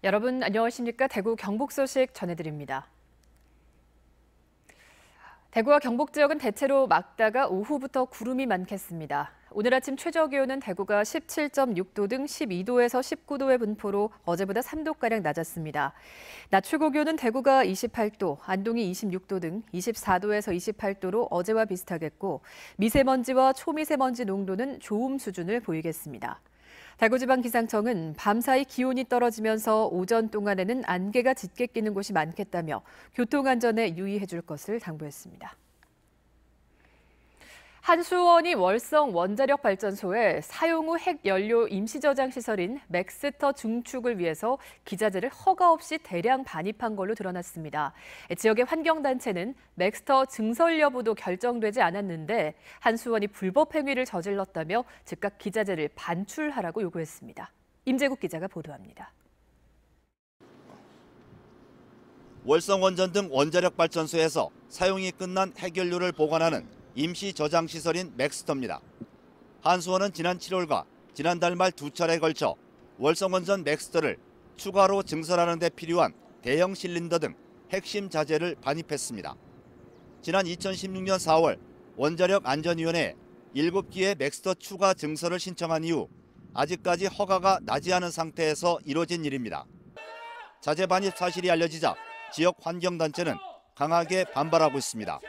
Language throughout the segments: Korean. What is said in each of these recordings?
여러분 안녕하십니까? 대구 경북 소식 전해드립니다. 대구와 경북 지역은 대체로 맑다가 오후부터 구름이 많겠습니다. 오늘 아침 최저기온은 대구가 17.6도 등 12도에서 19도의 분포로 어제보다 3도가량 낮았습니다. 낮 최고기온은 대구가 28도, 안동이 26도 등 24도에서 28도로 어제와 비슷하겠고 미세먼지와 초미세먼지 농도는 좋음 수준을 보이겠습니다. 대구지방기상청은 밤사이 기온이 떨어지면서 오전 동안에는 안개가 짙게 끼는 곳이 많겠다며 교통안전에 유의해 줄 것을 당부했습니다. 한수원이 월성 원자력 발전소에 사용 후 핵연료 임시저장 시설인 맥스터 증축을 위해서 기자재를 허가 없이 대량 반입한 걸로 드러났습니다. 지역의 환경단체는 맥스터 증설 여부도 결정되지 않았는데 한수원이 불법 행위를 저질렀다며 즉각 기자재를 반출하라고 요구했습니다. 임재국 기자가 보도합니다. 월성 원전 등 원자력 발전소에서 사용이 끝난 핵연료를 보관하는 임시 저장 시설인 맥스터입니다. 한수원은 지난 7월과 지난달 말 두 차례에 걸쳐 월성원전 맥스터를 추가로 증설하는 데 필요한 대형 실린더 등 핵심 자재를 반입했습니다. 지난 2016년 4월 원자력 안전위원회에 7기의 맥스터 추가 증설을 신청한 이후 아직까지 허가가 나지 않은 상태에서 이뤄진 일입니다. 자재 반입 사실이 알려지자 지역 환경단체는 강하게 반발하고 있습니다.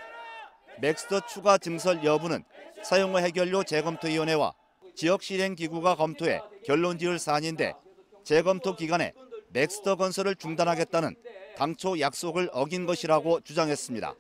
맥스터 추가 증설 여부는 사용 후 핵연료 재검토위원회와 지역 실행기구가 검토해 결론 지을 사안인데 재검토 기간에 맥스터 건설을 중단하겠다는 당초 약속을 어긴 것이라고 주장했습니다.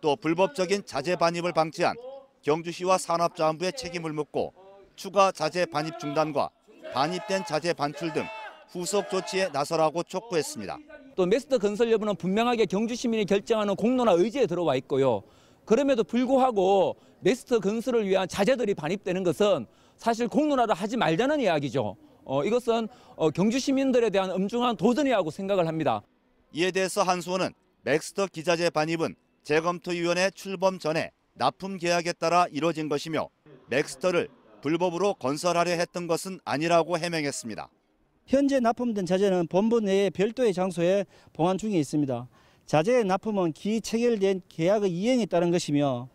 또 불법적인 자재 반입을 방치한 경주시와 산업자원부의 책임을 묻고 추가 자재 반입 중단과 반입된 자재 반출 등 후속 조치에 나서라고 촉구했습니다. 또 맥스터 건설 여부는 분명하게 경주 시민이 결정하는 공론화 의지에 들어와 있고요. 그럼에도 불구하고 맥스터 건설을 위한 자재들이 반입되는 것은 사실 공론화를 하지 말자는 이야기죠. 이것은 경주 시민들에 대한 엄중한 도전이라고 생각을 합니다. 이에 대해서 한수원은 맥스터 기자재 반입은 재검토위원회 출범 전에 납품 계약에 따라 이뤄진 것이며 맥스터를 불법으로 건설하려 했던 것은 아니라고 해명했습니다. 현재 납품된 자재는 본부 내에 별도의 장소에 보관 중에 있습니다. 자재의 납품은 기체결된 계약의 이행에 따른 것이며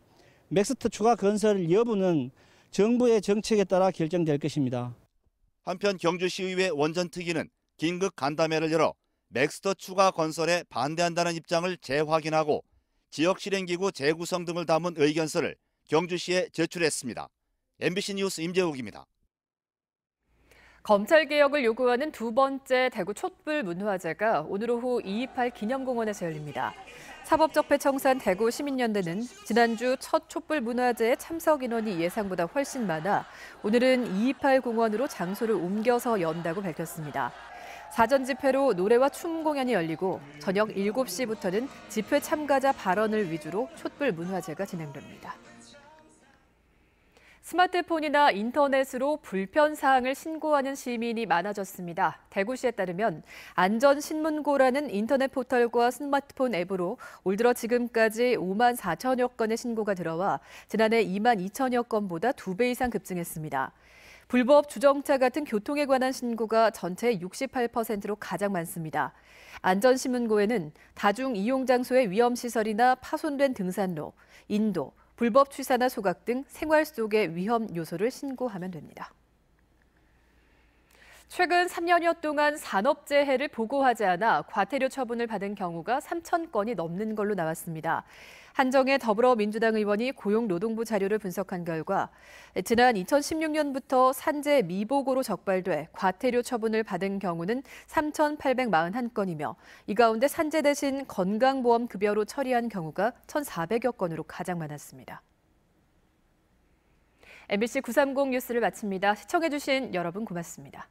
맥스터 추가 건설 여부는 정부의 정책에 따라 결정될 것입니다. 한편 경주시의회 원전특위는 긴급 간담회를 열어 맥스터 추가 건설에 반대한다는 입장을 재확인하고 지역실행기구 재구성 등을 담은 의견서를 경주시에 제출했습니다. MBC 뉴스 임재욱입니다. 검찰개혁을 요구하는 두 번째 대구 촛불문화제가 오늘 오후 228 기념공원에서 열립니다. 사법적폐청산 대구 시민연대는 지난주 첫 촛불문화제에 참석 인원이 예상보다 훨씬 많아 오늘은 228 공원으로 장소를 옮겨서 연다고 밝혔습니다. 사전 집회로 노래와 춤 공연이 열리고 저녁 7시부터는 집회 참가자 발언을 위주로 촛불문화제가 진행됩니다. 스마트폰이나 인터넷으로 불편사항을 신고하는 시민이 많아졌습니다. 대구시에 따르면 안전신문고라는 인터넷 포털과 스마트폰 앱으로 올 들어 지금까지 5만 4천여 건의 신고가 들어와 지난해 2만 2천여 건보다 2배 이상 급증했습니다. 불법 주정차 같은 교통에 관한 신고가 전체의 68%로 가장 많습니다. 안전신문고에는 다중 이용 장소의 위험시설이나 파손된 등산로, 인도, 불법 취사나 소각 등 생활 속의 위험 요소를 신고하면 됩니다. 최근 3년여 동안 산업재해를 보고하지 않아 과태료 처분을 받은 경우가 3천 건이 넘는 걸로 나왔습니다. 한정혜 더불어민주당 의원이 고용노동부 자료를 분석한 결과 지난 2016년부터 산재 미보고로 적발돼 과태료 처분을 받은 경우는 3,841건이며 이 가운데 산재 대신 건강보험급여로 처리한 경우가 1,400여 건으로 가장 많았습니다. MBC 930 뉴스를 마칩니다. 시청해주신 여러분 고맙습니다.